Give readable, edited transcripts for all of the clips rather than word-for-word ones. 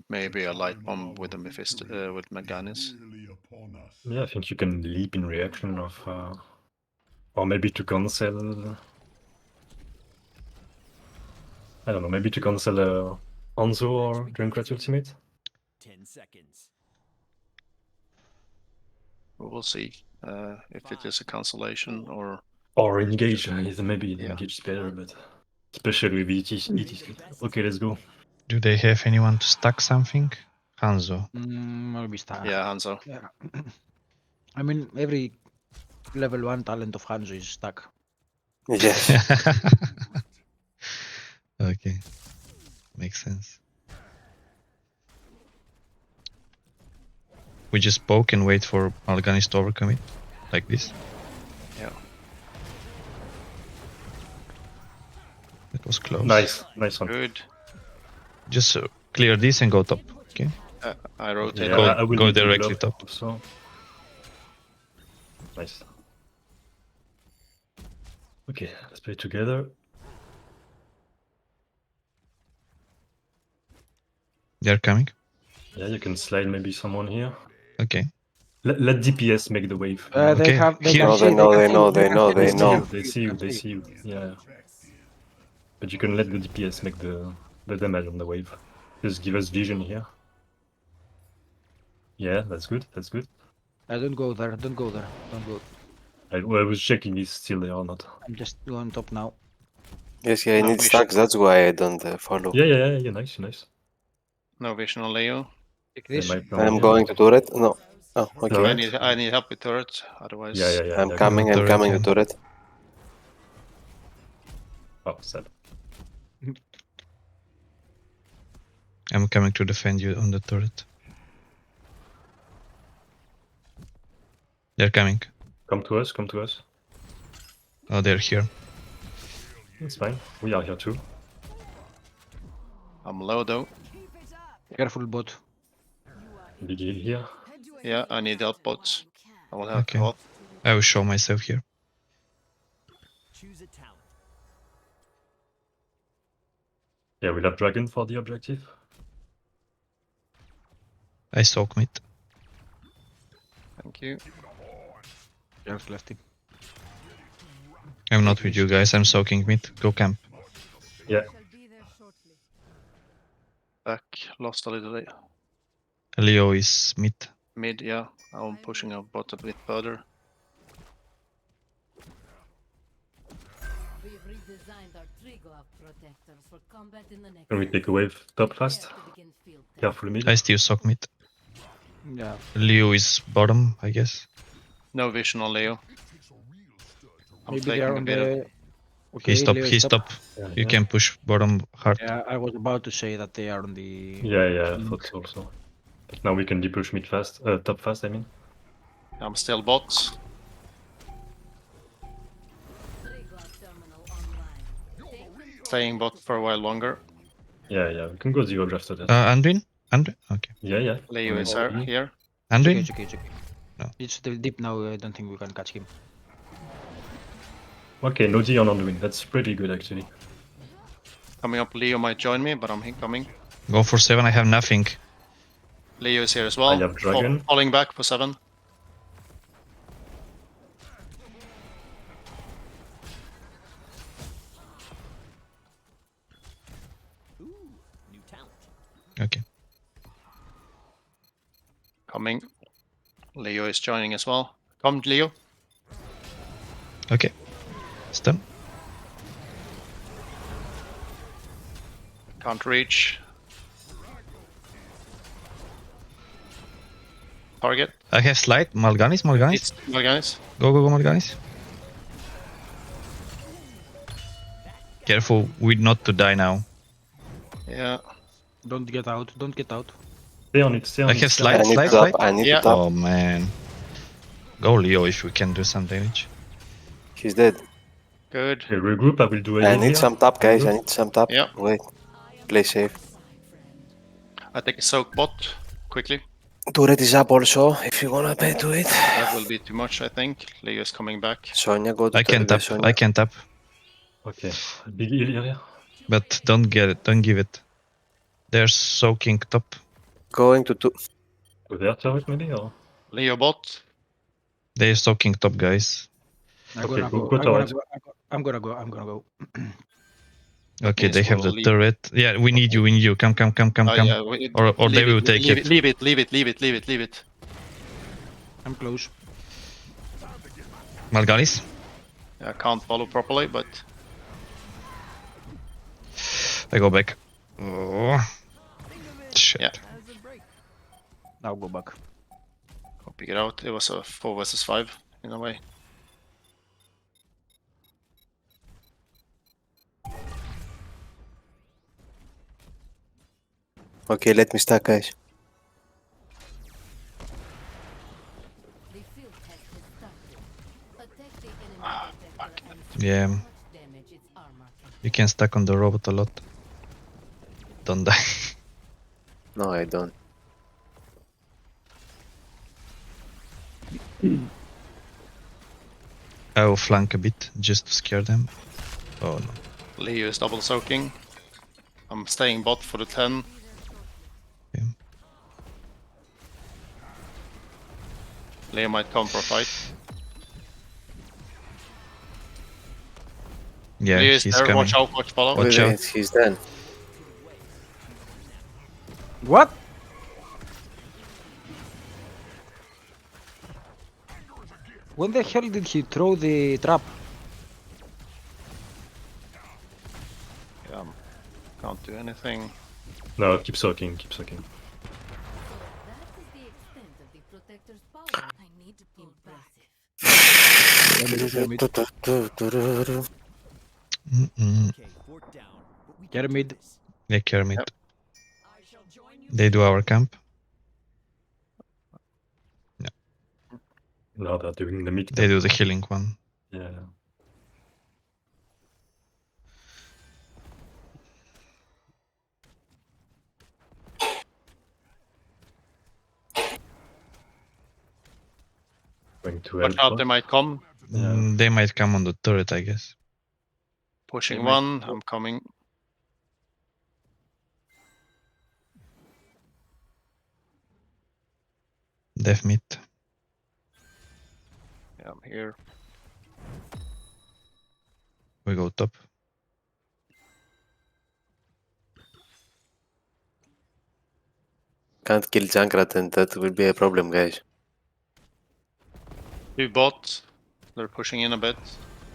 Maybe a light bomb with a with Meganis. Yeah, I think you can leap in reaction of, or maybe to cancel. I don't know, maybe to cancel Hanzo or Junkrat ultimate. 10 seconds. We'll see if it is a cancellation or engage. Maybe engage is better, but especially with ET. Okay, let's go. Do they have anyone to stack something? Hanzo. Maybe star. yeah, Hanzo. Yeah. I mean, every level 1 talent of Hanzo is stuck. Yes. Okay. Makes sense. We just poke and wait for Mal'Ganis to overcome it. Like this. Yeah. That was close. Nice one. Good. Just clear this and go top. Okay. I rotate. Yeah, Go- I will go need to directly block top. Also. Nice. Okay, let's play together. They're coming. Yeah, you can slide maybe someone here. Okay. Let DPS make the wave. They Okay, have. They here. can No, see, they know, can they see, know, they they can know, see, they can see, know. They see you. Yeah. But you can let the DPS make the damage on the wave. Just give us vision here. Yeah, that's good. Don't go there. Don't go there. Don't go. I was checking if still there or not. I'm just going top now. Yes, yeah, I No, need we stacks, that's why I don't follow. Yeah, nice. No vision on Leo. Take They this. might come I'm here. going to turret. No. Oh, okay. Turret? I need help with turret. Otherwise, Yeah. I'm they're coming turret, to yeah. turret. Oh, sad. I'm coming to defend you on the turret. They're coming. Come to us. Oh, they're here. It's fine. We are here too. I'm low though. Careful bot. Big heal here. Yeah, I need help bots. I will have Okay. help. I will show myself here. Choose a talent. Yeah, we'll have dragon for the objective. I soak mid. Thank you. Just left it. I'm not with you guys. I'm soaking mid. Go camp. Yeah. Back. Lost a little bit. Leo is mid. Mid, yeah. I'm pushing up bot a bit further. We've redesigned our trigger protectors for combat in the next. Can we take a wave top fast? Prepare to begin field test. Careful mid. I still soak mid. Yeah. Leo is bottom, I guess. No vision on Leo. I'm Maybe they taking are a on bit of... the. Okay, He's top. Leo is He's top. Yeah, You can push bottom hard. Yeah, I was about to say that they are on the. Yeah, I thought so also. But now we can depush mid fast. Top fast, I mean. I'm still bot. Trigger terminal online. Staying bot for a while longer. Yeah, we can go zero draft after that. Anduin? Anduin? Okay. Yeah. Leo is Okay. here. Anduin? It's okay. No. It's still deep now. I don't think we can catch him. Okay, no D on Anduin. That's pretty good actually. Coming up, Leo might join me, but I'm coming. Go for 7. I have nothing. Leo is here as well. I have dragon. Falling back for 7. New talent. Okay. Coming. Leo is joining as well. Come, Leo. Okay. Stun. Can't reach. Target. I have slide. Mal'Ganis. It's Mal'Ganis. Go, Mal'Ganis. Careful, we not to die now. Yeah. Don't get out. Stay on it. I have I slide. need top, I need Yeah. top. Oh man. Go Leo if we can do some damage. He's dead. Good. Okay, regroup. I will do a I heal need here. some top, guys, I need some top. Yeah. Wait. Play safe. I take a soak bot quickly. Turret is up also, if you wanna pay to it. That will be too much, I think. Leo is coming back. Sonya, go to I can tap. Sonya. I can tap. Okay, big heal here. But don't get it. Don't give it. They're soaking top. Going to 2. To their turret maybe, or? Leo bot. They're soaking top, guys. I'm Okay, gonna go- go. go I'm gonna towards. go. I'm gonna go. I'm gonna go. Okay, means they have we'll the leave. turret. Yeah, we need you, we need you. Come. Yeah, Or they will take leave it. Leave it, leave it, leave it, leave it, leave it. I'm close. Malgalis? I can't follow properly, but I go back. Oh. Shit. Yeah. I'll go back. I'll pick it out. It was a 4 versus 5 in a way. Okay, let me stack, guys. The field test has started. Attack the enemy protector and Yeah, much damage its armor can. you can stack on the robot a lot. Don't die. No, I don't. I will flank a bit just to scare them. Oh no. Leo is double soaking. I'm staying bot for the 10. Okay. Leo might come for a fight. Yeah, Leo is he's there. coming. Watch out, watch follow. Watch out. Wait, he's done. What? When the hell did he throw the trap? Yeah, can't do anything. No, keep soaking, keep soaking. So that is the extent of the protector's power. I need to be impressive. Mm-mm. Okay, fort down. But we Get can do mid. this. They care mid. Yep. I shall join you. They do our camp. No, they're doing the mid. They do the healing one. Yeah. Going to Watch out, they might come. Yeah. They might come on the turret, I guess. Pushing They might- one, I'm coming. Def mid. Yeah, I'm here. We go top. Can't kill Junkrat and that will be a problem, guys. 2 bot. They're pushing in a bit.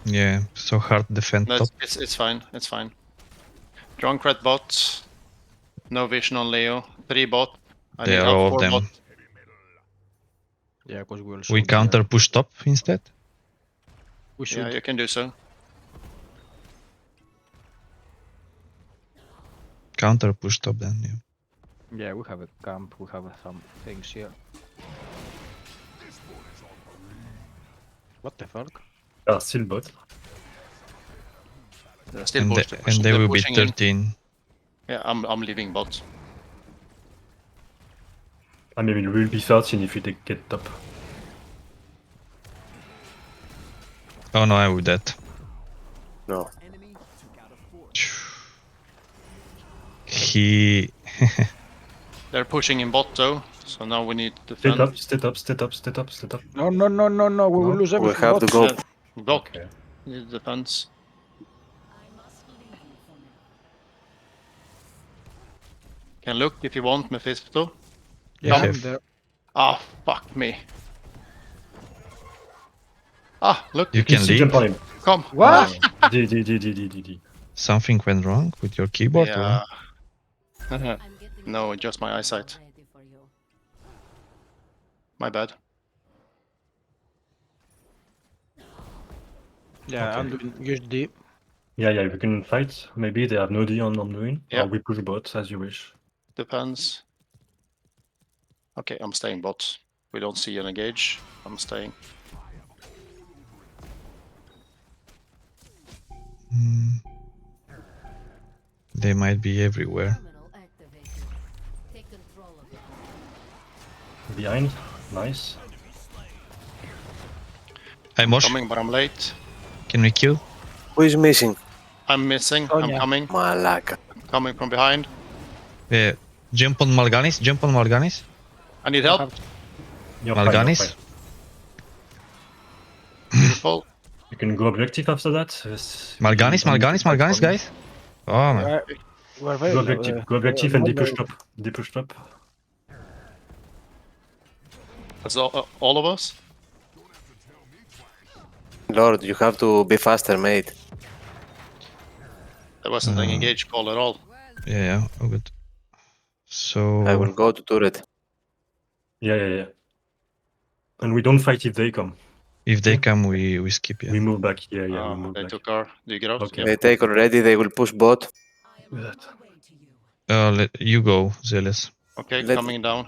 Yeah, so hard defend No, top. it's fine, it's fine. Junkrat bot. No vision on Leo. 3 bot. I They need are help, all of 4 them. bot. Yeah, because we'll. We shoot counter push top instead. We should. Yeah, you can do so. Counter push top then, yeah. Yeah, we have a camp. We have some things here. What the fuck? Ah, still bot. They're still And, pushing, they they're will be pushing in. 13. Yeah, I'm leaving bot. I mean, it will be 13 if we get top. Oh no, I would that. No. Enemy took out a fort. He... They're pushing in bot though, so now we need to Stay defend. up, stay up, stay up, stay up, stay up. No, no, no, no, no. We will No, lose We everything. have to What? go. Yeah, bot Okay. need defense. I must leave you for now. Can look if you want, Mephisto. Yeah, Chef. I'm there. Ah, fuck me. Ah, look, You can Please leave. jump on him. come. What? D. Something went wrong with your keyboard? Yeah. I'm getting No, just my eyesight. ready for you. My bad. Yeah, I'm Okay. doing use D. Yeah, we can fight. Maybe they have no D on doing. Yeah. Or we push bot as you wish. Depends. Okay, I'm staying bot. We don't see an engage. I'm staying. Hmm. They might be everywhere. Terminal activated. Take control of it. Behind. Nice. I'm Mosh. Coming, but I'm late. Can we kill? Who is missing? I'm missing. Sonya. I'm coming. Malaka. Coming from behind. Yeah. Jump on Mal'Ganis. Jump on Mal'Ganis. I need help. You're fine, you're Mal'Ganis. fine. Beautiful. You can go objective after that. Mal'Ganis. Mal'Ganis, guys. Oh man. We're very Go low, objective. Go objective and not depush very- top. Depush top. That's all of us. Lord, you have to be faster, mate. There wasn't an engage call at all. Yeah. Oh good. So I will go to turret. Yeah. And we don't fight if they come. if they come, we skip. Yeah. We move back. Yeah, we move They back. took our. Do you get out? Okay. They take already, they will push bot. You go, Zealous. Okay, Let- coming down.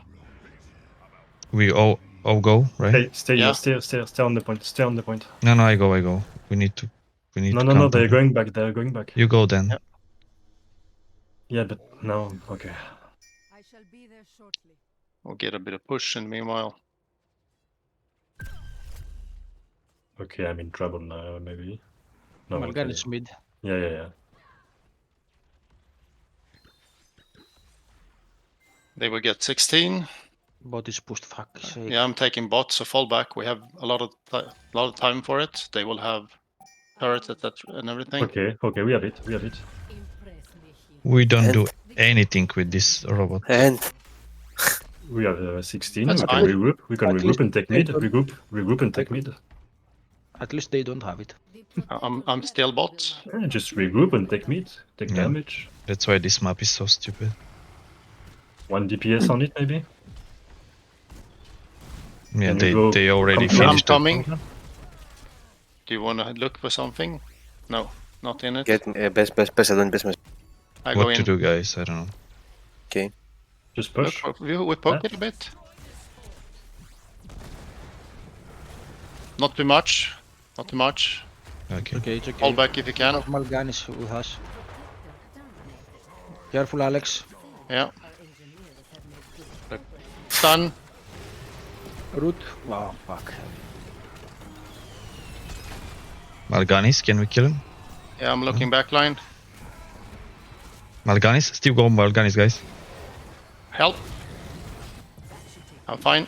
We all go, right? Stay Yeah. here, stay on the point. Stay on the point. No, I go. We need to. No, count they're them. going back. They're going back. You go then. Yeah. Yeah, but no. Okay. I shall be there shortly. We'll get a bit of push in the meanwhile. Okay, I'm in trouble now, maybe. No, okay. Mal'Ganis mid. Yeah. They will get 16. Bot is pushed, fuck sake. Yeah, I'm taking bot, so fall back. We have a lot of time for it. They will have turret and everything. Okay, we have it. Impress me here. We don't And- do anything with this robot. And We have 16. That's we fine. can regroup. We can At regroup least and take they mid. don't- Regroup and take mid. At least they don't have it. I'm still bot. Yeah, just regroup and take mid. Take Yeah. damage. That's why this map is so stupid. 1 DPS on it, maybe. Yeah, Can you go they already come- finished. I'm coming. Do you want to look for something? No, not in it. get best advance, best. I go What to in. do, guys? I don't know. Okay. Just Look, push. we poke it a bit. Not too much. Not too much. Okay. Okay, it's okay. Fall back if you can. Mal'Ganis with us. Careful, Alex. Yeah. Stun. Root. Wow, fuck. Mal'Ganis, can we kill him? Yeah, I'm looking backline. Mal'Ganis, still go Mal'Ganis, guys. Help. I'm fine.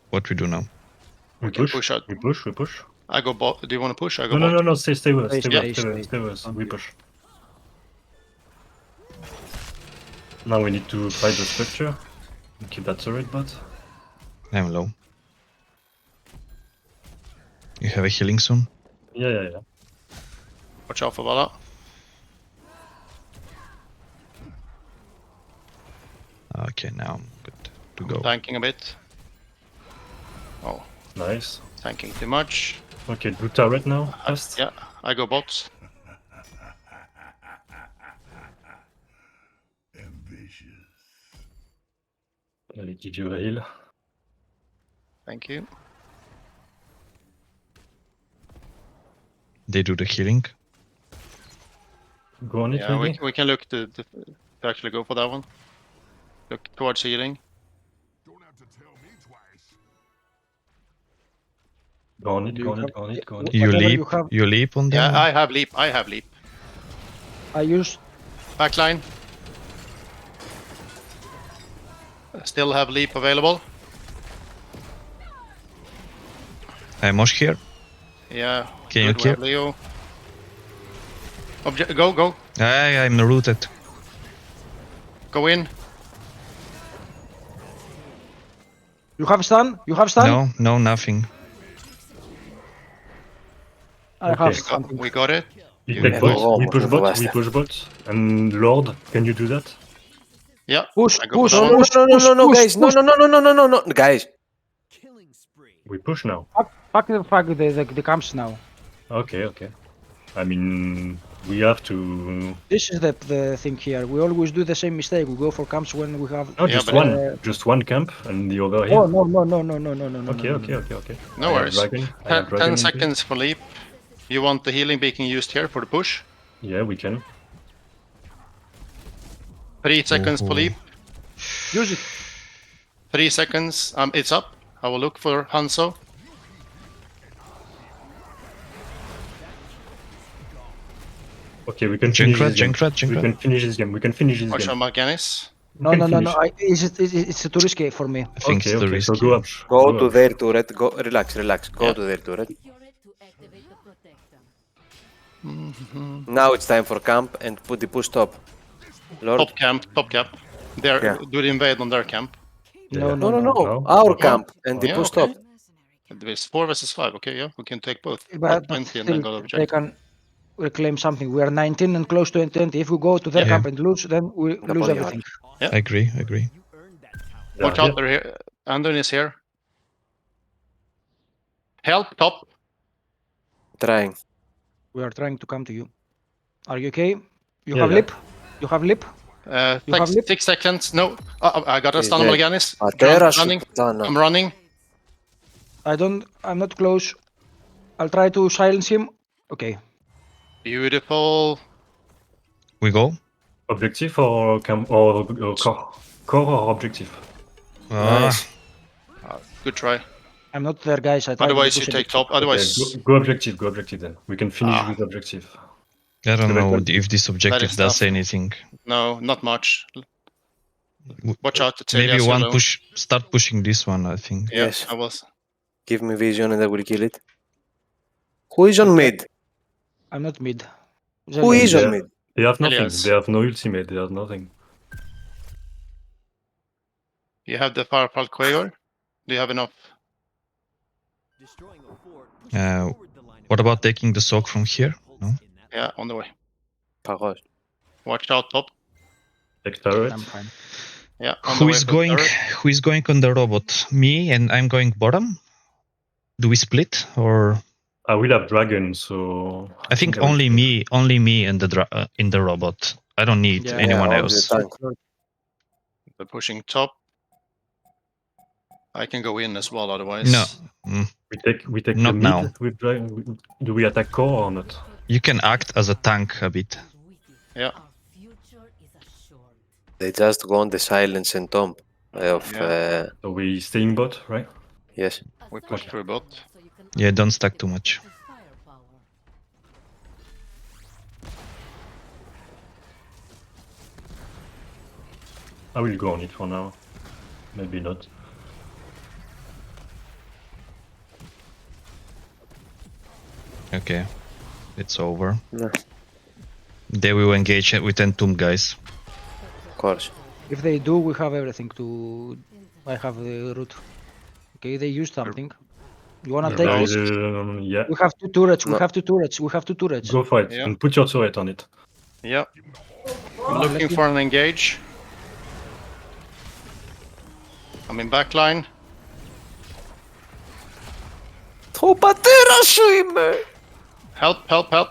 What we do now? We can push. push out. We push. I go bot. Do you want to push? I go No, bot. no. Stay with us. Stay, Stay with us. stay. Stay with us. We push. Now we need to fight the structure. Keep that turret, but I'm low. You have a healing soon? yeah. Watch out for Vala. Okay, now I'm good to go. Tanking a bit. Oh, Nice. tanking too much. Okay, blue turret now. Fast. Yeah, I go bots. Allez, give you a heal. Thank you. They do the healing. Go on it, Yeah, maybe. we can look to actually go for that one. Look towards healing. Go on it. Do Go you on it. have- Go on it. Go on it. You Whatever leap. you have- You leap on them. Yeah, I have leap. I have leap. I use Backline. Still have leap available. I Mosh here. Yeah. Can you good, we have kill? Leo. Go. I'm rooted. Go in. You have stun? You have stun? No, nothing. I Okay. have something. We got it. We You take can bot. go. We push bot. Basta. We push bot. And Lord, can you do that? Yeah. Push, I go push, for that No, one. push, no, push, guys. push. No, guys. Killing spree. We push now. Fuck the camps now. Okay. I mean, we have to. This is the thing here. We always do the same mistake. We go for camps when we have. No, Yeah, just but- one. Just one camp and the other here. Oh no. Okay. No I have worries. dragon. I 10 have dragon in seconds for leap. You want the healing being used here for the push? here. Yeah, we can. 3 seconds for Ooh. leap. Use it. 3 seconds. It's up. I will look for Hanzo. Okay, we can finish this game. Junkrat, We Junkrat. can finish this game. We can finish this Watch game. out, Marganis. We No, can no, no, finish. no. It's too risky for me. I think Okay, it's the okay. So risky. go up. Go to up. their turret. Go. Relax, relax. Go Yeah. to their turret. Curate to activate the protector. Now it's time for camp and put the push top. Lord. Top camp, top cap. They're Yeah. do the invade on their camp. No, No, no, no, no. no. Our Okay. camp and the Yeah, push okay. top. There's 4 versus 5. Okay, yeah, we can take both. Or But 20 and then still, go they objective. can reclaim something. We are 19 and close to 20. If we go to their Yeah. camp and lose, then we lose Gabon everything. Yeah. I agree, I agree. You earned that tower. Yeah, Watch out, yeah. they're here. Andon is here. Help, top. Trying. We are trying to come to you. Are you okay? You Yeah, have yeah. lip? You have lip? You have lip? 6 seconds. No. I got a He's stun on dead. Marganis. Πατέρα σου Running. πουτάνα. I'm running. I'm not close. I'll try to silence him. Okay. Beautiful. We go? Objective or camp or core? Core or objective? Ah, Nice. Good try. I'm not there, guys. I tried Otherwise, to you push take it. top. Okay, Otherwise, go objective. Go objective then. We can finish Ah. with objective. I don't know Correct. if this objective is does tough. anything. no, not much. Watch out. Maybe Celia's one yellow. push, start pushing this one, I think. Yeah, Yes. I was. Give me vision and I will kill it. Who is on mid? I'm not mid. Who Zelios. is on mid? They have nothing. Elias. They have no ultimate. They have nothing. You have the Firefall Quaver. Do you have enough? Destroying a fort pushes Uh, forward the line of What about battle. taking the soak from here? No? In that Yeah, on the way. Παγός. Watch out, top. Take turret. I'm fine. Yeah, on the Who way is for going? turret. Who is going on the robot? Me, and I'm going bottom. Do we split, or I will have dragon, so I think I will only split. me, and the in the robot. I don't need Yeah. anyone Yeah, else. all the tank. They're pushing top. I can go in as well, otherwise. No, Mm. We take Not the mid now. with dragon. Do we attack core or not? You can act as a tank a bit. Yeah. Our future is assured. They just go on the silence and tomb of Yeah. So we staying bot, right? yes. We push through bot. So you can Yeah, don't stack too much. activate the firepower. I will go on it for now. Maybe not. Okay, it's over. No, They will engage with Entomb, guys. of course. If they do, we have everything to. I have the route. Okay, they used something. You wanna take this? Yeah, We have two turrets. We No. have two turrets. We have two turrets. go for it Yeah. and put your turret on it. Yeah. I'm looking for an engage. I'm in backline. Το πατέρα σου είμαι! Help, help, help.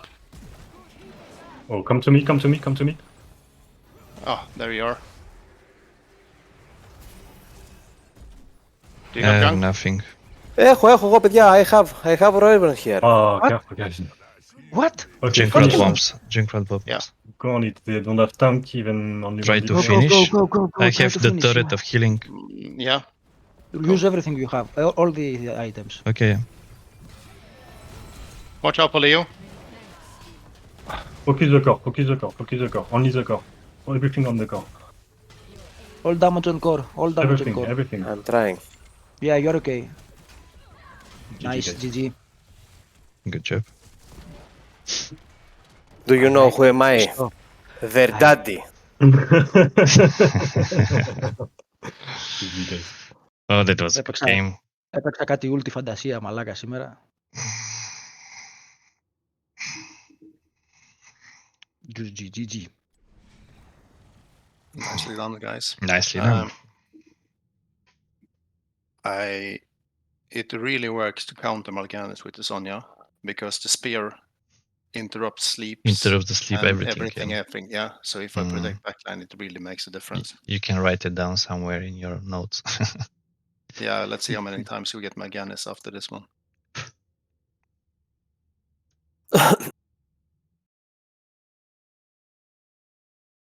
Oh, come to me, come to me, come to me. Oh, there you are. Do you have junk? Nothing. Έχω εγώ παιδιά, I have Raven here. Ah, What? careful guys. What? Okay, Junkrat finish. bombs. Junkrat bombs. Yeah. Go on it. They don't have tank even on the Try to Go, finish. go. I Try have to the finish, turret yeah. of healing. Yeah. Use everything you have. All the items. Okay. Watch out for Leo. Focus the core, focus the core, focus the core. Only the core. Everything on the core. All damage on core. All damage on Everything, core. everything. I'm trying. Yeah, you're okay. GG, Nice, guys. GG. Good job. Do you know who am I? Oh, Their daddy. GG, guys. Oh, that was a good Έπαιξα, game. έπαιξα κάτι ulti φαντασία μαλάκα σήμερα. GG. Nicely done, guys. Nicely done. It really works to counter Mal'Ganis with the Sonya because the spear interrupts sleep. Interrupt the sleep, and everything. everything. Yeah. So if I protect backline, it really makes a difference. You can write it down somewhere in your notes. Yeah. Let's see how many times we get Mal'Ganis after this one.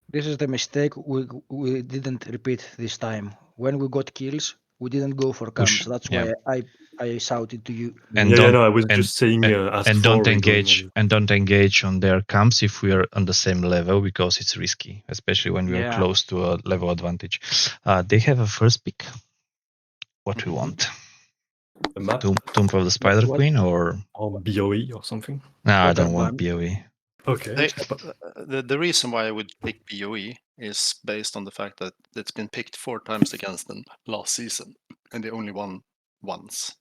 This is the mistake we didn't repeat this time. When we got kills, We didn't go for Push, camps. That's yeah. why I shouted to you. And yeah, don't no, I was and, just saying as and for don't we going engage and don't engage on their camps if we are on the same level because it's risky, especially when we are Yeah. close to a level advantage. They have a first pick. What we want? a map Tomb of the Spider What? Queen or or BOE or something. no? I What don't are want ban- BOE. Okay. The reason why I would pick BOE is based on the fact that it's been picked 4 times against them last season, and they only won once.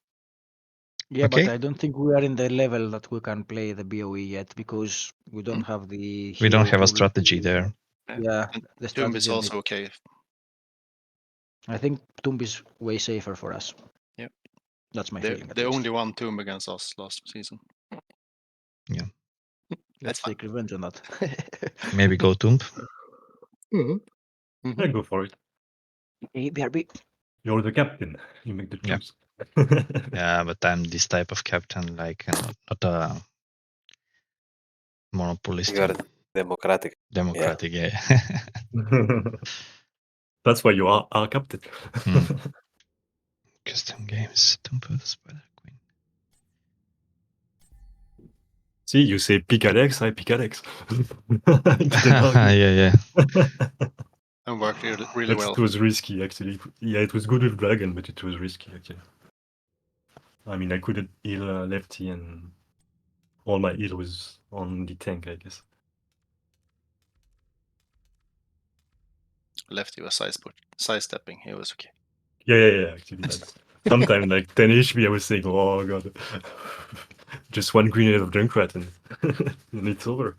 Yeah, but Okay. I don't think we are in the level that we can play the BOE yet because we don't have the. We don't hero have a tool. strategy there. Yeah, And the Tomb is strategy. also okay. I think Tomb is way safer for us. Yeah. That's my They feeling. At they least. only won Tomb against us last season. Let's That's fine. take revenge on that. Maybe go Tomb. Yeah, go for it. Hey, BRB. You're the captain. You make the Yeah. choice. Yeah, but I'm this type of captain, like not a monopolist. You are democratic. Democratic, yeah. That's why you are our captain. Custom games. Tomb of the Spider Queen. See, you say pick Alex, I pick Alex. Get an argument. yeah. And worked really well. It was risky, actually. Yeah, it was good with Dragon, but it was risky, actually. I mean, I couldn't heal Lefty, and all my heal was on the tank, I guess. Lefty was sidestepping. He was okay. Yeah, actually. Sometimes, like 10 HP, I was saying, oh god. Just one grenade of Junkrat and it's over.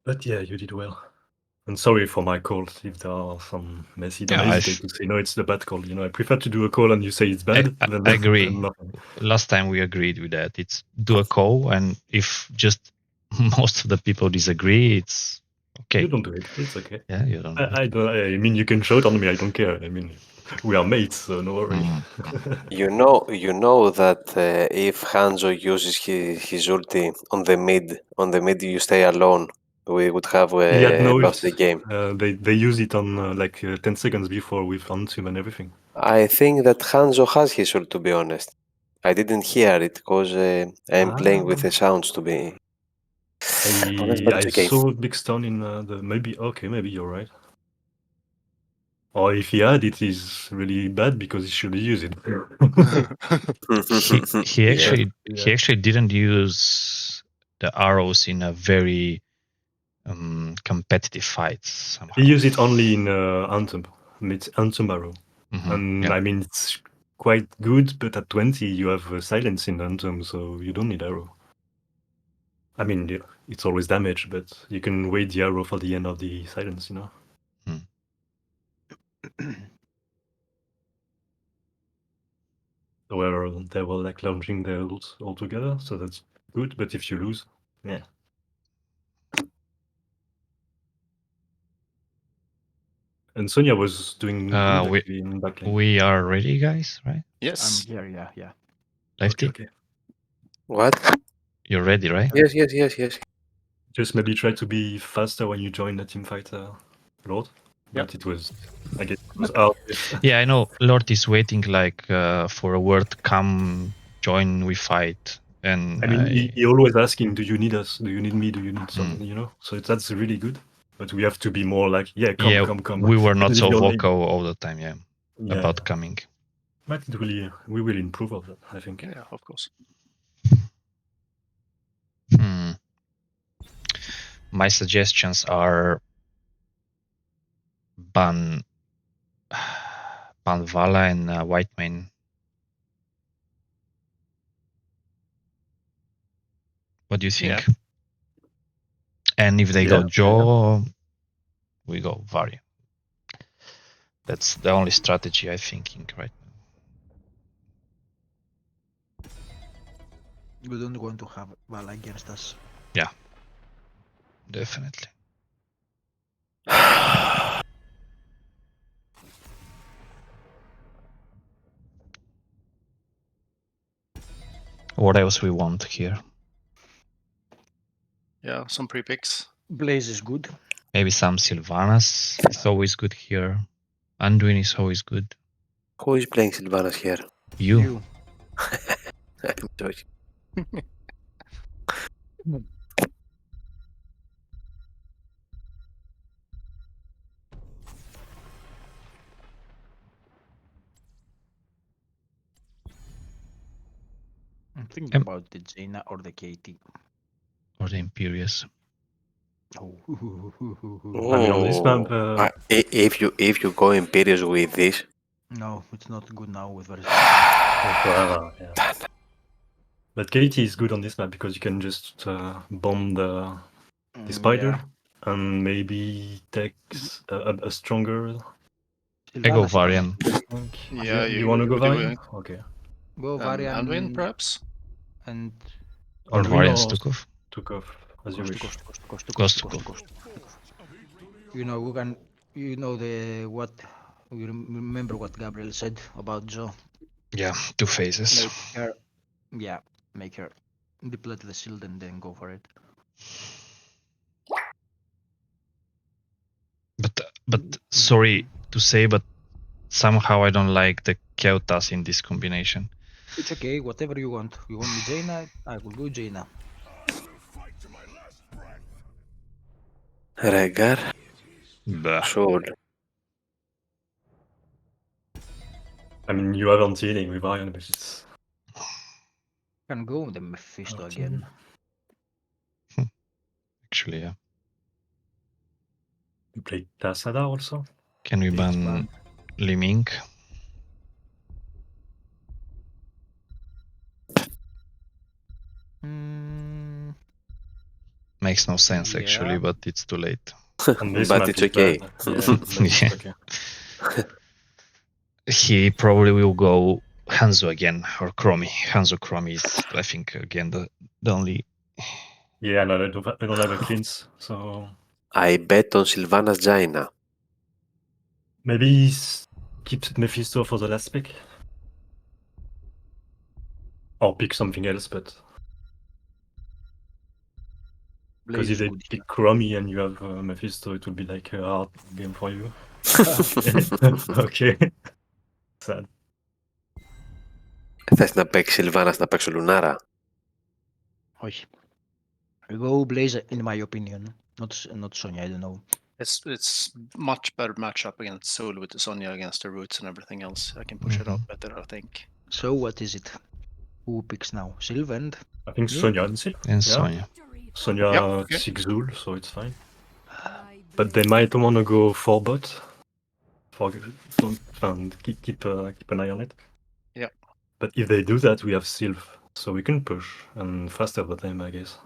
But yeah, you did well. And sorry for my calls if there are some messy. Don't Yeah, hesitate to say no, it's the bad call. I prefer to do a call and you say it's bad I than agree. than nothing. Last time we agreed with that. It's do a call, and if just most of the people disagree, it's okay. You don't do it. It's okay. Yeah, you don't. I don't. I mean, you can shout on me. I don't care. I mean, we are mates, so no worry. You know that if Hanzo uses his ulti on the mid you stay alone, we would have He had no lost ult. the game. They use it on 10 seconds before with Antum and everything. I think that Hanzo has his ult, to be honest. I didn't hear it because I'm playing with the sounds to be honest, but I it's okay. saw Big Stone in the maybe. Okay, maybe you're right. Or if he had it, is really bad because he should use it. he actually Yeah. he actually didn't use the arrows in a very competitive fight somehow. He used it only in Anthem. It's Anthem arrow. And yeah. I mean, it's quite good, but at 20 you have silence in Anthem, so you don't need arrow. I mean, it's always damage, but you can wait the arrow for the end of the silence, Where they were like launching their ults all together, so that's good. But if you lose, yeah. And Sonya was doing good actually in backlane. We are ready, guys, right? Yes. I'm here. Yeah. Lefty, Okay. What? you're ready, right? Yes. Just maybe try to be faster when you join the teamfight, Lord. Yep. But it was, I guess, it was out. Yeah, I know. Lord is waiting like for a word. Come join, we fight. And I mean, he always asking, "Do you need us? Do you need me? Do you need something?" So that's really good. But we have to be more like, "Yeah, come." We were not This is so the only- vocal all the time. Yeah, about Yeah. coming. But we will improve on that, I think. Yeah, of course. My suggestions are ban Vala and Whitemane. What do you think? Yeah. And if they go Joe, we go Vari. That's the only strategy I'm thinking right now. We don't want to have Vala against us. Yeah, definitely. What else we want here? Yeah, some pre-picks. Blaze is good. Maybe some Sylvanas is always good here. Anduin is always good. Who is playing Sylvanas here? You. I'm joking. I'm thinking Yep. about the Jaina or the KT. Or the Imperious. Oh. I mean, on this map, If you go Imperious with this, No, it's not good now with versus. forever, yeah. But KT is good on this map because you can just bomb the spider Yeah. and maybe take a stronger I go Sylvanas, Varian. tank. Yeah, you want to go could do Varian? Okay. Go Varian Anduin, perhaps? and Or Anduin Varian or Stukov. Stukov, as you wish. Stukov. You know, we can. You know the what. You remember what Gabriel said about Joe. Yeah, 2 phases. Make her. Yeah, make her deplete the shield and then go for it. But sorry to say, but somehow I don't like the Keutas in this combination. It's okay, whatever you want. You want me Jaina? I will go Jaina. Rengar, Bah. sure. I mean, you have anti-healing with Varian, but it's... Can go the Mephisto Okay. again. Actually, yeah. You play Tassadar also? Can we It's ban banned. Limink? Mm, Makes no sense actually, Yeah. but it's too late. On this But map it's okay. bad. Yeah, but it's Yeah. okay. He probably will go Hanzo again or Chromie. Hanzo Chromie is, I think, again the only. Yeah, no, I don't have a cleanse, so I bet on Sylvanas Jaina. maybe keep Mephisto for the last pick. Or pick something else, but because Blaze if is they good. pick Chromie and you have Mephisto, it will be like a hard game for you. Okay. Sad. Θες να παίξει Sylvanas να παίξω Lunara. Όχι. Go Blaze, in my opinion. Not Sonya, I don't know. It's much better matchup against Soul with the Sonya against the roots and everything else. I can push it out better, I think. So what is it? Who picks now? Sylv and I think Me? Sonya and Sil. And Yeah. Sonya. Sonya Yep, okay. 6 Zul, so it's fine. My But they might want to go 4 bot. Keep an eye on it. Yeah. But if they do that, we have Sylv, so we can push and faster the time, I guess.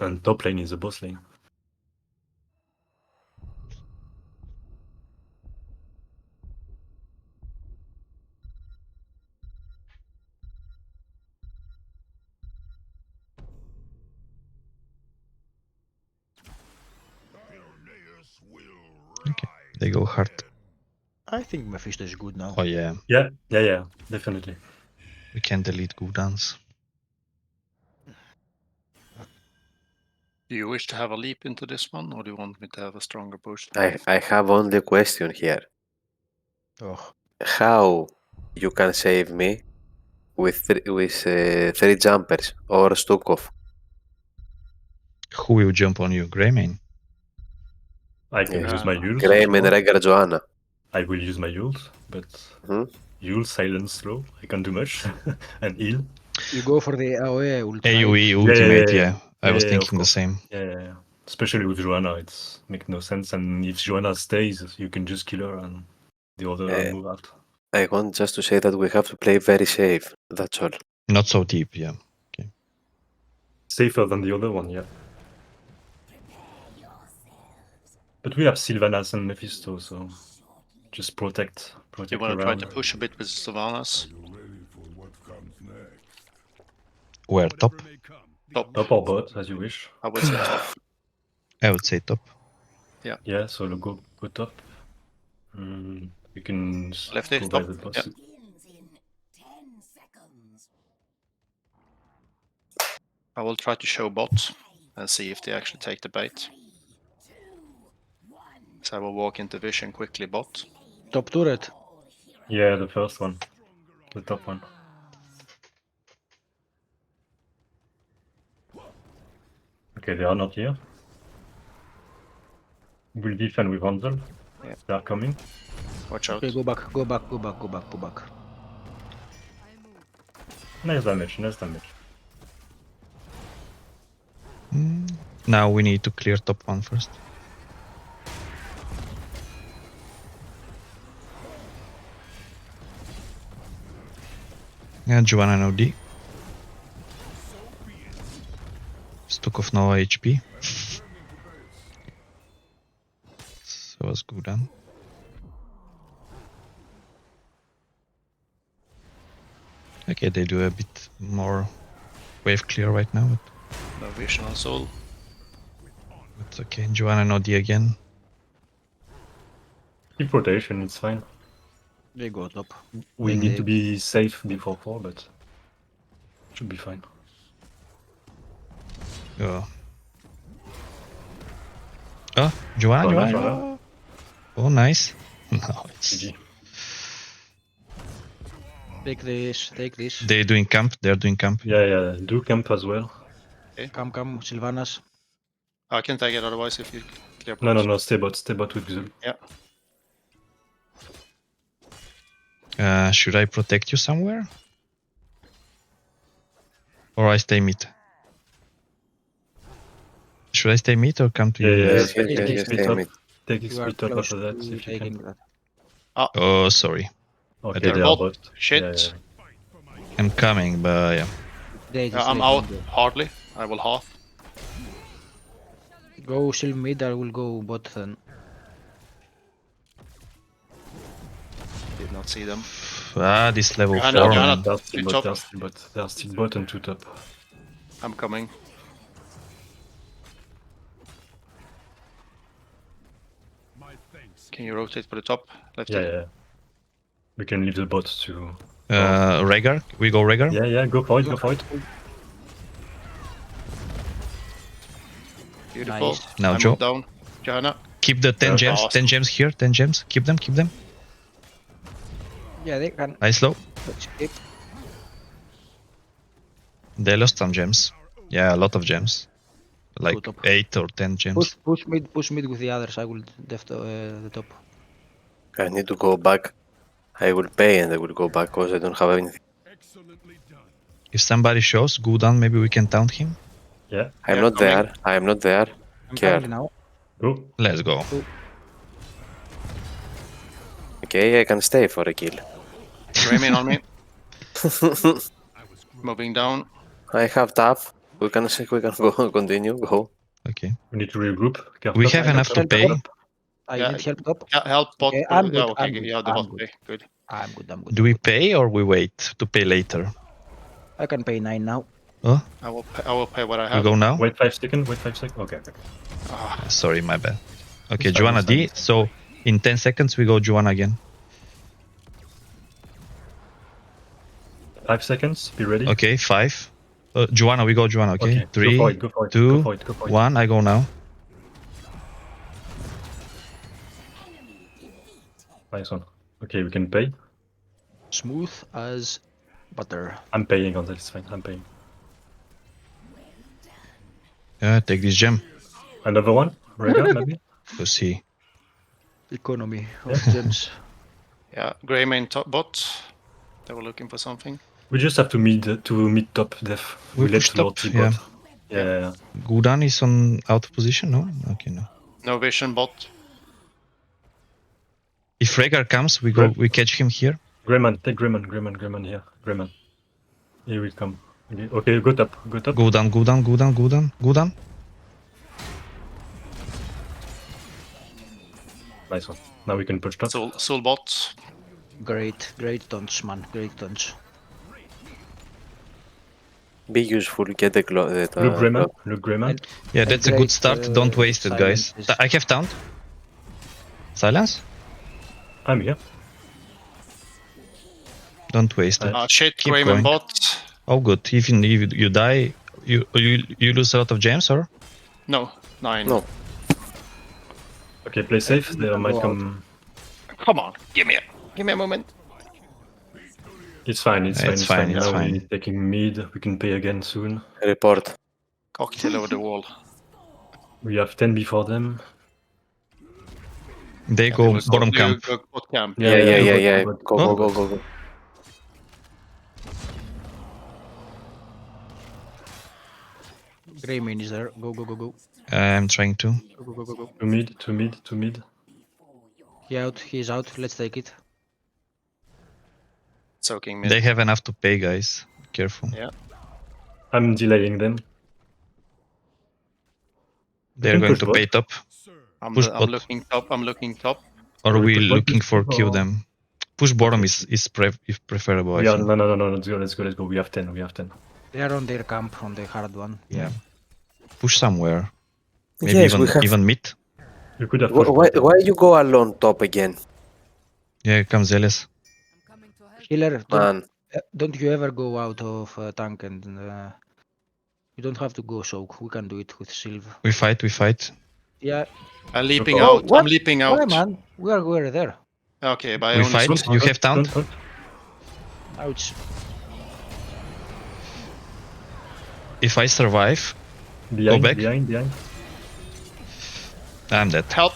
And top lane is the boss lane. Okay, they go hard. I think Mephisto is good now. Oh yeah, Yeah, definitely. we can delete Gudans. Do you wish to have a leap into this one, or do you want me to have a stronger boost? I have only a question here. Oh, How you can save me with 3 jumpers or Stukov? Who will jump on you? Greymane? I can Yeah. use my ult. Graham and Rengar Joanna. I will use my ult, but ult silence slow. I can't do much. And heal. you go for the AoE ult, AoE right? ultimate, yeah. yeah. I was Yeah, thinking of the course. same. Yeah. Especially with Joanna, it's make no sense. And if Joanna stays, you can just kill her and the other move out. I want just to say that we have to play very safe. That's all. Not so deep, yeah. Safer than the other one, yeah. But we have Sylvanas and Mephisto, so just protect You want to try around. to push a bit with Sylvanas? Where top? Top. Top or bot, as you wish. I would say top. I would say top. Yeah, so go top. You can Lefty, go by top. the boss. Yeah. I will try to show bot and see if they actually take the bait. So I will walk into vision quickly bot. Top turret. Yeah, the first one. The top one. Okay, they are not here. We'll defend with Hansel. Yeah. They are coming. Watch out. Okay, go back, go back, go back, go back, go back. Nice damage, nice damage. Now we need to clear top one first. Yeah, Joanna no D. Stukov no HP. So was good done. Okay, they do a bit more wave clear right now, No vision on soul. but it's okay. Joanna no D again. Keep rotation, it's fine. They go top. We Make need the- to be safe before 4, but should be fine. Oh. Oh, Joanna, Oh, Joanna. Joanna. Oh, nice. Nice. GG. Take this, take this. They're doing camp. They're doing camp. Yeah, yeah, do camp as well. Come, Sylvanas. I can take it otherwise if you clear bot. No, stay bot with Xul. Yeah. Should I protect you somewhere? Or I stay mid? Should I stay mid or come to you? Yeah, Yes, yeah, yes, take yes, it yes, split damn up. it. Take it You are split up close after that to if you taking can. that. Oh, sorry. Okay, They're they are bot. bot. Shit. Yeah, yeah. I'm coming, but yeah. They just I'm let out. them go. Hardly. I will half. Go Syl mid, I will go bot then. Did not see them. This level Johanna, 4. Johanna. man. They are still To bot, top. they are still bot. They are still bot and 2 top. I'm coming. Can you rotate for the top? Left Yeah, yeah. We can leave the bot to... Rhaegar? We go Rhaegar? Yeah, go for it, go for it. Beautiful. Nice. Now I Joe. move down. Johanna. Keep the 10 gems. Awesome. 10 gems here. 10 gems. Keep them, keep them. Yeah, they can. Nice low. Let's keep. They lost some gems. Yeah, a lot of gems. Like top. 8 or 10 gems. Push mid with the others. I will def the top. I need to go back. I will pay and I will go back because I don't have anything. If somebody shows Gudan, maybe we can taunt him. Yeah, I'm Yeah, not coming. there. I am not there. I'm Care. coming now. go. Let's go. Okay, I can stay for a kill. Raymond on me. Moving down. I have tap. We can go continue. Go. Okay. We need to regroup. Care We top, have care enough to top, pay. top. I Yeah. need help top. Yeah, help bot. Okay, I'm good, Yeah, okay, I'm good, yeah, the I'm bot. good. Okay, good. I'm good, I'm good. Do I'm we good. pay or we wait to pay later? I can pay 9 now. Oh, I will pay what I we have. go now? Wait 5 seconds, wait 5 seconds. Okay. Sorry, my bad. Okay, It's fine, Joanna it's fine, D. it's fine. So in 10 seconds we go Joanna again. 5 seconds, be ready. Okay, 5. Joanna, we go Joanna. Okay, 3, Go for it, 2, go for it, go for it. 1. I go now. Nice one. Okay, we can pay. Smooth as butter. I'm paying on that, it's fine, I'm paying. Yeah, take this gem. Another one? Rhaegar, maybe? We'll see. Economy of gems. Yeah, Grey main top bot. They were looking for something. We just have to meet top def. We let push Lord top, see yeah. bot. Yeah. Gudan is on out of position, no? Okay, no. No vision bot. If Rhaegar comes, we go. We catch him here. Greyman, take Greyman here. Greyman. Here we come. Okay, go top. Gudan. Nice one. Now we can push top. Soul bot. Great taunts, man. Great taunts. Be useful. Get the Look Greyman. Yeah, that's a good start. Don't waste it, guys. silence is- I have taunt. Silence. I'm here. Don't waste it. Shit, Keep Grey going. main bot. Oh, good. Even if you die, You lose a lot of gems, or? No, 9. No. Okay, play safe. They can might go out. come. Come on, give me a moment. It's fine. It's Yeah, fine. it's It's fine, fine. it's Now fine. we're taking mid. We can pay again soon. Report. Cocktail over the wall. We have 10 before them. They Yeah, go they will bottom they camp. will go bot camp. Yeah, yeah, go yeah, bot, yeah. go bot, Go, Oh. go, go, go, go. Grey main is there. Go, go, go, go. I'm trying to. Go, go, go, go, go. To mid, to mid, to mid. He's out. Let's take it. Soaking mid. They have enough to pay, guys. Be careful. Yeah. I'm delaying them. They're can going push to bot. pay top. I'm Push I'm bot. looking top. I'm looking top. Or Can we we push bot, looking push for top, kill or- them. Push bottom Okay. is preferable, I Yeah, think. no. Let's go. Let's go. We have 10. We have 10. They are on their camp, on the hard one. Yeah. Push somewhere. Maybe Yes, we have. even mid. You could have pushed Why, bot. why you go alone top again, Yeah, here comes Zealous. I'm coming to help. Healer, man? don't you ever go out of tank and you don't have to go soak. We can do it with Sylve. We fight. Yeah. I'm leaping Oh, out. what? I'm leaping Why, out. man? We're there. Okay, but I We only fight. saw- You have taunt? Don't. Ouch. If I survive, Behind, back. behind. I'm dead. Help!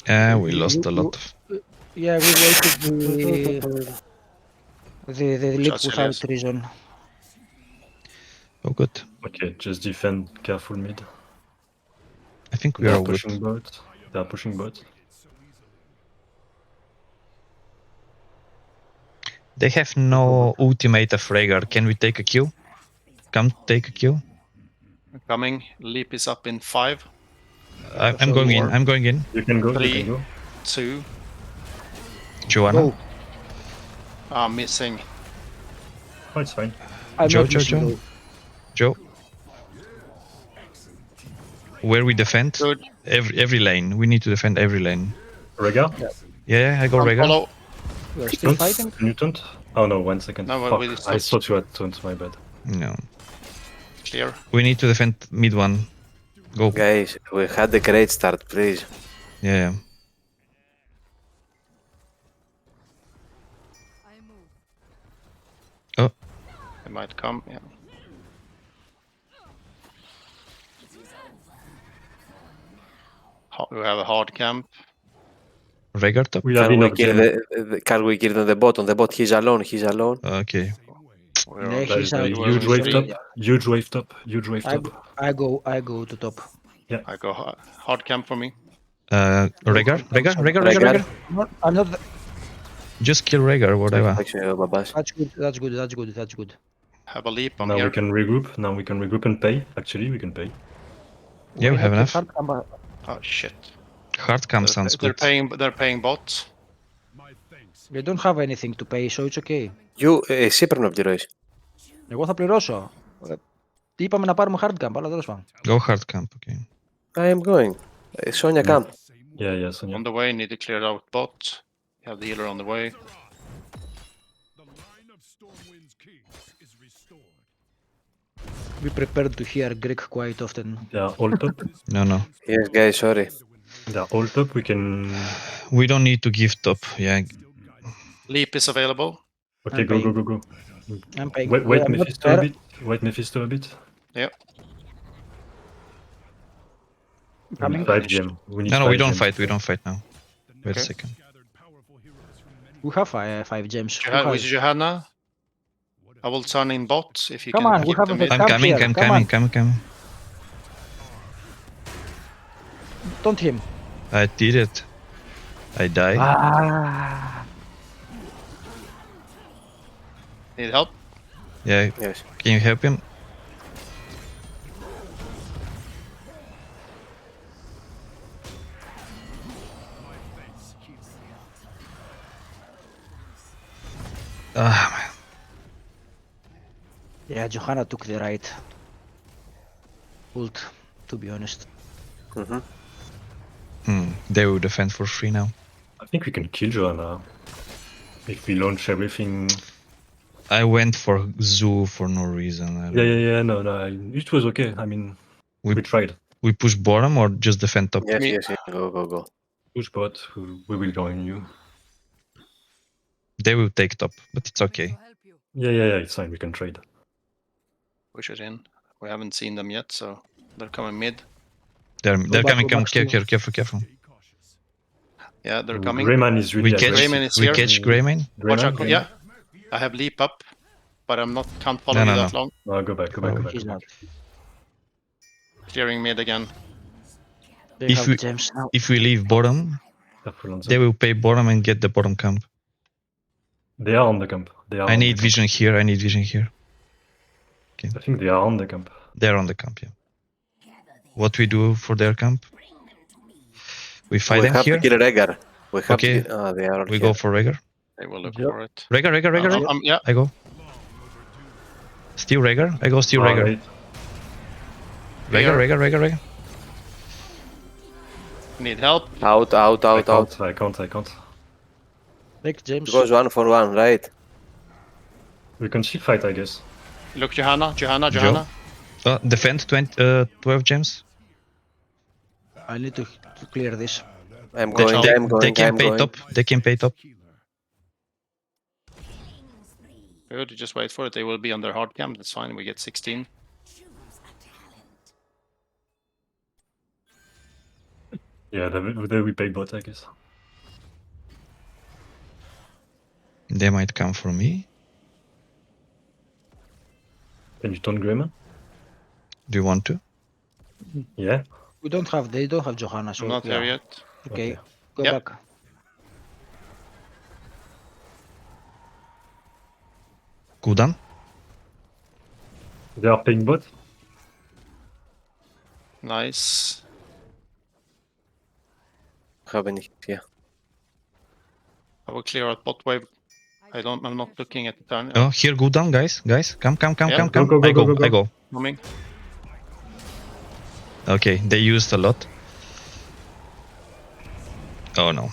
We lost a lot. Yeah, we waited the leap Shots, without Elias. reason. Oh, good. Okay, just defend. Careful mid. I think we They are are all good. pushing bot. They are pushing bot. They have no ultimate of Rhaegar. Can we take a Q? Come take a Q. Coming. Leap is up in 5, I'm going in. I'm going in. You can go. 3, You can go. 2. Joanna. Go. I'm missing. Oh, it's fine. I'm Joe, not Joe, missing Joe. though. Joe. Where we defend? Good. Every lane. We need to defend every lane. Rhaegar? Yeah, I go Rhaegar. Follow. We are still Taunt? fighting. Can you taunt? Oh no, 1 second. No, Fuck, we I stopped. thought you had taunt, my bad. No. Clear. We need to defend mid one. Go. Guys, we had a great start, please. Yeah. I move. Oh, They might come. Yeah. We have a hard camp. Rhaegar top. We have Can we enough kill gem. can we kill on the bot? On the bot, he's alone. Okay. We're Yeah, on- There he's is a out. huge wave top. Huge wave top. Huge wave top. I go to top. I go hard camp for me. Rhaegar. Rhaegar. I'm not. Just kill Rhaegar, whatever. Actually, babas. That's good. Have a leap. I'm Now here. we can regroup. Now we can regroup and pay. Actually, we can pay. Yeah, we have enough. Oh shit. Hard cam sounds They're good. paying bot. We don't have anything to pay, so it's okay. Εσύ πρέπει να πληρώσεις. Εγώ θα πληρώσω. Είπαμε να πάρουμε hard camp, αλλά τέλος πάντων. Go hard camp, okay. I am going. Sonia, come. Yeah, Sonia. On the way, need to clear out bot. Have the healer on the way. Be prepared to hear Greek quite often. They are all top. No. Yes, guys, sorry. They are all top. We can. We don't need to give top. Yeah. Leap is available. Okay, I'm go. I'm paying. Wait I'm not Mephisto there. a bit. Wait Mephisto a bit. Yep. We need 5 gem. We need No, we 5 don't gem. fight. We don't fight now. Wait a Okay. second. We have 5 gems. Who With has- Johanna. I will turn in bot if you Come can on, we keep have them a in. I'm Come coming. here, I'm come coming. Don't him. I did it. I died. Ah. Need help? Yeah. Yes. Can you help him? Ah, man. Yeah, Johanna took the right ult, to be honest. Mhm. They will defend for free now. I think we can kill Johanna. If we launch everything. I went for Zoo for no reason. I don't know. Yeah, no. It was okay. I mean, we tried. We push bottom or just defend top? Yes, go. Push bot, we will join you. They will take top, but it's okay. To help you. Yeah, it's fine. We can trade. Push it in. We haven't seen them yet, so they're coming mid. They're back, coming, go back, careful. Yeah, they're coming. Greyman is really We catch, Greyman is we here. catch Greyman. Watch Greyman, out, yeah. I have leap up, but can't follow No, you no, that long. No, go back. He's not. Clearing mid again. They If have we- gems now. If we leave bottom, Careful on them. they will pay bottom and get the bottom camp. They are on the camp. I need vision here. I think they are on the camp. They're on the camp, yeah. What we do for their camp? We fight We them have here. to kill Rhaegar. We have Okay. to. They are all We here. go for Rhaegar. They will look Yep. for it. Rhaegar. Yeah. I go. Steal Rhaegar. I go steal Oh, Rhaegar. wait. Rhaegar. Need help. Out. I can't. Take gems. It goes 1-for-1, right? We can shield fight, I guess. Look, Johanna. Defend 12 gems. I need to clear this. I'm They, going. they can I'm pay going. top. They can pay top. Good, just wait for it. They will be on their hard camp. That's fine. We get 16. Yeah, they will pay bot, I guess. They might come for me. Can you turn Greyman? Do you want to? Yeah. They don't have Johanna, so I'm not there yeah. yet. Okay, go Yep. back. Kudan? They are paying bot. Nice. Have any here. I will clear out bot wave. I'm not looking at the turn. Oh, here, go down, guys. Come. Yeah. Go. I go. Coming. Okay, they used a lot. Oh no.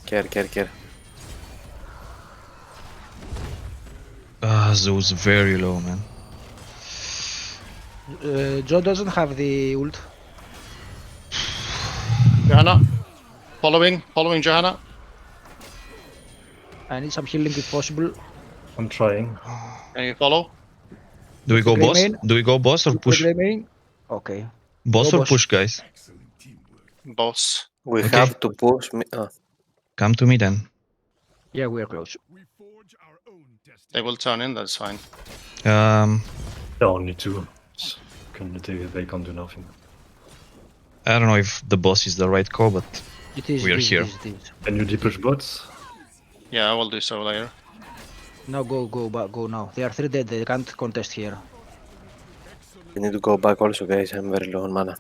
Care. Zoo's very low, man. Joe doesn't have the ult. Johanna. Following Johanna. I need some healing if possible. I'm trying. Can you follow? Do we go Grey boss? main? Do we go boss or push? Okay. Boss Go or boss. push, guys? Boss. We Okay. have to push me. Come to me then. Yeah, we are close. They will turn in. That's fine. There are only two. They can't do nothing. I don't know if the boss is the right call, but It is. We are here. It is. Can you depush bots? Yeah, I will do so later. Now go now. They are 3 dead. They can't contest here. We need to go back also, guys. I'm very low on mana.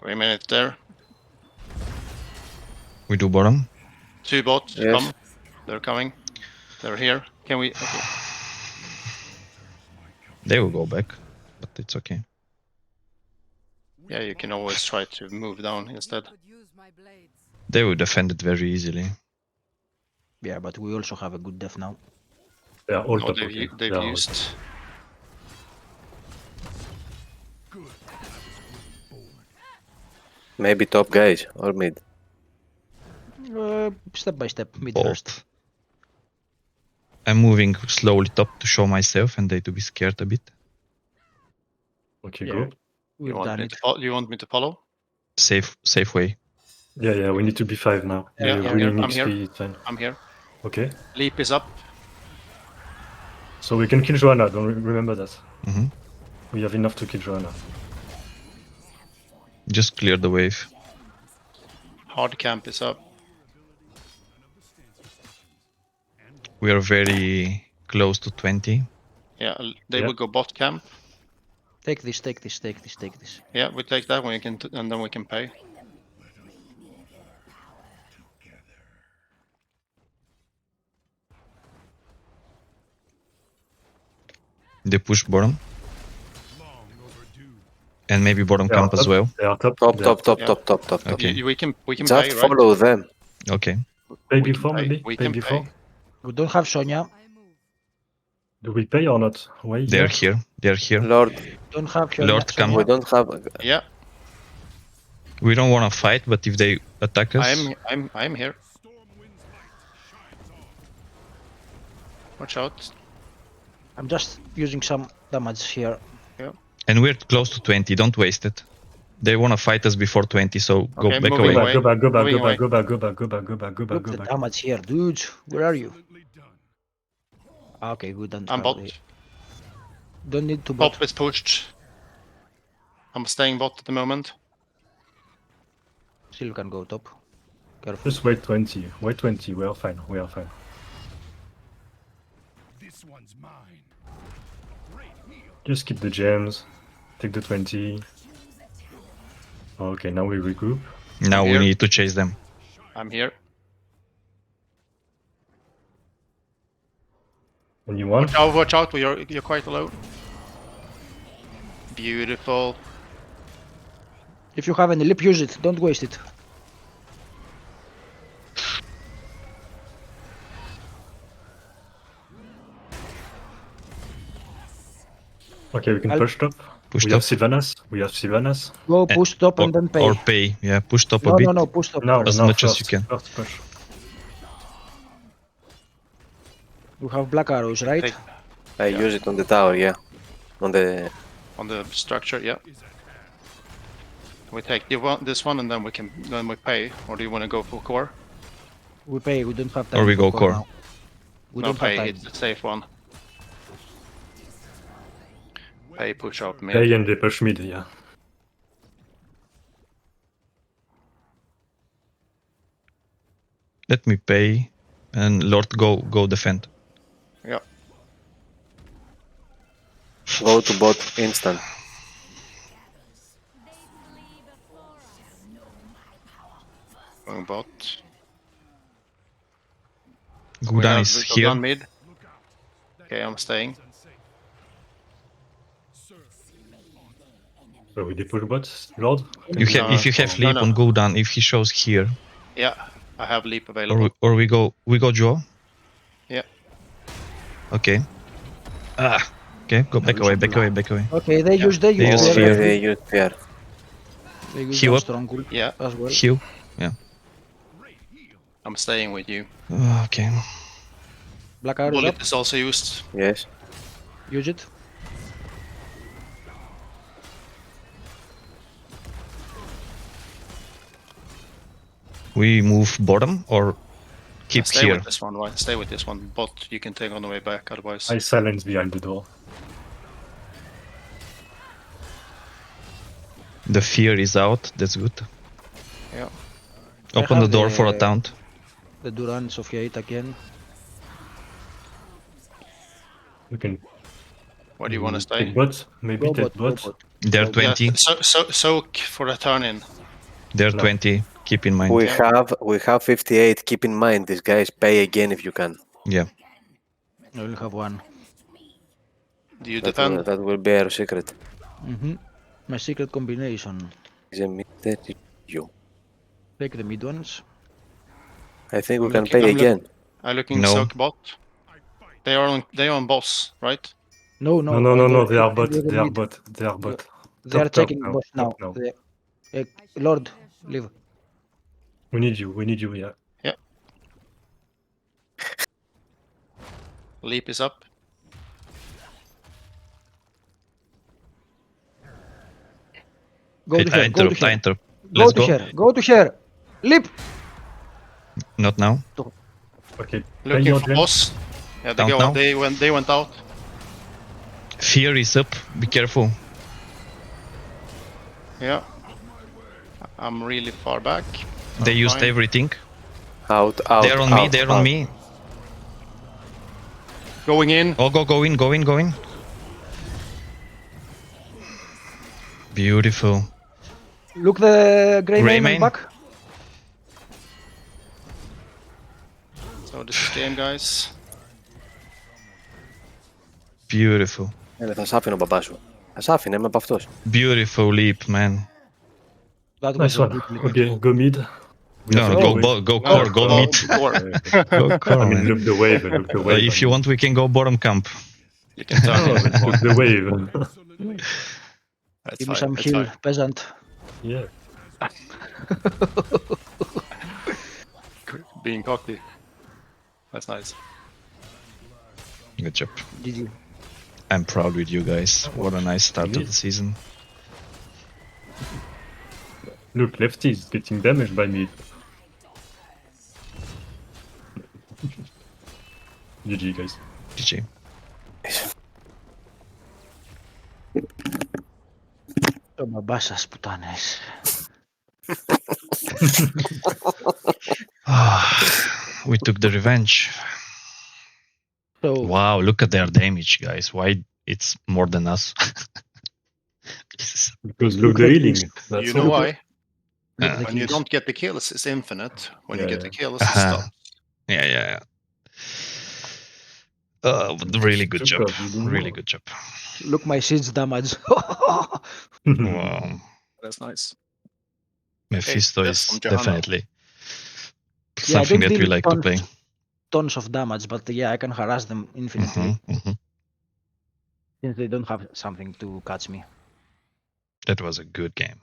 Wait a minute there. we do bottom. 2 bots Yes. come. They're coming. They're here. Can we? Okay. They will go back, but it's okay. Yeah, you can always try to move down instead. Could use my blades. They will defend it very easily. Yeah, but we also have a good def now. They are all Oh, top. they've They are all used. Maybe top, guys, or mid. Step by step, mid Both. first. I'm moving slowly top to show myself and they to be scared a bit. Okay, Yeah. go. We've You want, done me it. to you want me to follow? Safe way. Yeah, we need to be 5 now. Yeah, We're I'm here, winning I'm here. XP, it's fine. I'm here. Okay. Leap is up. So we can kill Johanna, don't remember that. Mhm. We have enough to kill Johanna. Just clear the wave. Hard camp is up. We are very close to 20. Yeah, they Yeah. will go bot camp. Take this. Yeah, we take that when we can, and then we can pay. They push bottom. And maybe bottom They are camp as top. well. They are top. Top, They are top, top, Yeah. top, top, top, top. Okay. We can Just pay, right? follow them. Okay. Pay We can before, pay. maybe? We Pay can before? pay. We don't have Sonya. I move. Do we pay or not? Why They're here? here. They're here. Lord, Don't have Sonya. Lord, come. we don't have. Yeah, We don't want to fight, but if they attack us, I'm here. Watch out. I'm just using some damage here. and we're close to 20, don't waste it. They want to fight us before 20, so go Okay, back moving away. Go back, go back, go back, Moving go back, go back, go back, go back, go back, go back, Look go the back. damage here, dudes. Where are you? Okay, good. Don't I'm have bot. the- Don't need to bot. Top is pushed. I'm staying bot at the moment. Still can go top. Careful. Just wait 20. Wait 20. We are fine. We are fine. This one's mine. Just keep the gems. Take the 20. Okay, now we regroup. Now we Here. need to chase them. I'm here. And you want? Watch out. You're quite low. Beautiful. If you have any lip, use it. Don't waste it. Okay, we can I'll- push top. Push We top. have Sylvanas. We have Sylvanas. Go push top and then pay. Or pay. Yeah, push top a No, bit. no, no. Push top. No, As no, much as first, you can. First push. We have black arrows, right? Take- I Yeah. use it on the tower, yeah. On the. On the structure, yeah. We take this one and then we pay. Or do you want to go for core? We pay. We don't have time. Or we for go core. now. We No, don't have pay. time. It's the safe one. Pay push out mid. Pay and they push mid, yeah. Let me pay. And Lord, go defend. Yeah. Go to bot instant. Going bot. Gudan is We here. Gone mid. Okay, I'm staying. So we push bots, Lord. You have, if you have leap no. on Gudan, if he shows here, Yeah, I have leap available. or we go Joe. Yeah. Okay. Okay, go back away, back away, back away. Okay, they use They use Oh, fear. they use fear. They use Heal their up. stronghold Yeah, as well. Heal. I'm staying with you. Okay. Black arrows Bullet up. is also used. Yes. Use it. We move bottom or keep Stay here. with this one, right? Stay with this one. Bot you can take on the way back, otherwise. I silence behind the door. The fear is out. That's good. Yeah. Open I the have door for a the- taunt. The Durance of Hate again. We can. Where do you want to stay? Take bot. Maybe Go take bot, bot. go bot. They're Go bot. 20. Yeah, soak for a turn in. They're No. 20. Keep in mind. We Yeah. have 58. Keep in mind, these guys pay again if you can. Yeah. I only have one. Do you That defend? will, that will be our secret. My secret combination. Is a mid that is you. Take the mid ones. I think we I'm can looking- pay I'm again. I'm looking No. soak bot. They are on boss, right? No, no. No, they are take bot. the They are mid. bot. They are bot. They are Top checking now, boss now. top now. Lord, leave. We need you, yeah. Leap is up. Go to I her. Go to interrupt. I her. interrupt. Go Let's to go. her. Go to her. Leap. Not now. Okay. Pay Looking your for gems. boss. Yeah, Down now. they went out. Fear is up. Be careful. Yeah. I'm really far back. They I'm used fine. everything. Out. They're on me. They're on me. Going in. Oh, go in. Beautiful. Look the Grey Grey Mane Mane. back. So this is game, guys. Beautiful. Θα σ' άφηνε ο μπαμπάς σου. Ας άφηνε, είμαι από αυτός. Beautiful leap, man. That was Nice a one. good leap. Okay, go mid. We No, have no, to go wave. go No, core, go no, mid. core. Go core, I mean, man. look the wave. Look the wave. If you want, we can go bottom camp. You can turn in with look one. the wave. That's Give me fine. some That's heal, fine. peasant. Yeah. Being cocky. That's nice. Good job. GG. I'm proud with you guys. What a nice start to Me. the season. Look, lefty is getting damaged by mid. GG, guys. GG. Το μπαμπά σας πουτάνες. We took the revenge. So, Wow, look at their damage, guys. Why it's more than us? Because Look look the like healing. this. That's You know all. why? look Uh, the When you kills. don't get the kills, it's infinite. When you Yeah, get the yeah. kills, it Uh-huh. stops. Yeah. Really good job. Really good job. Look my siege damage. Wow. That's nice. Mephisto that's is from Johanna. definitely Yeah, I something don't that we deal like to play. tons of damage, but yeah, I can harass them infinitely since they don't have something to catch me. That was a good game.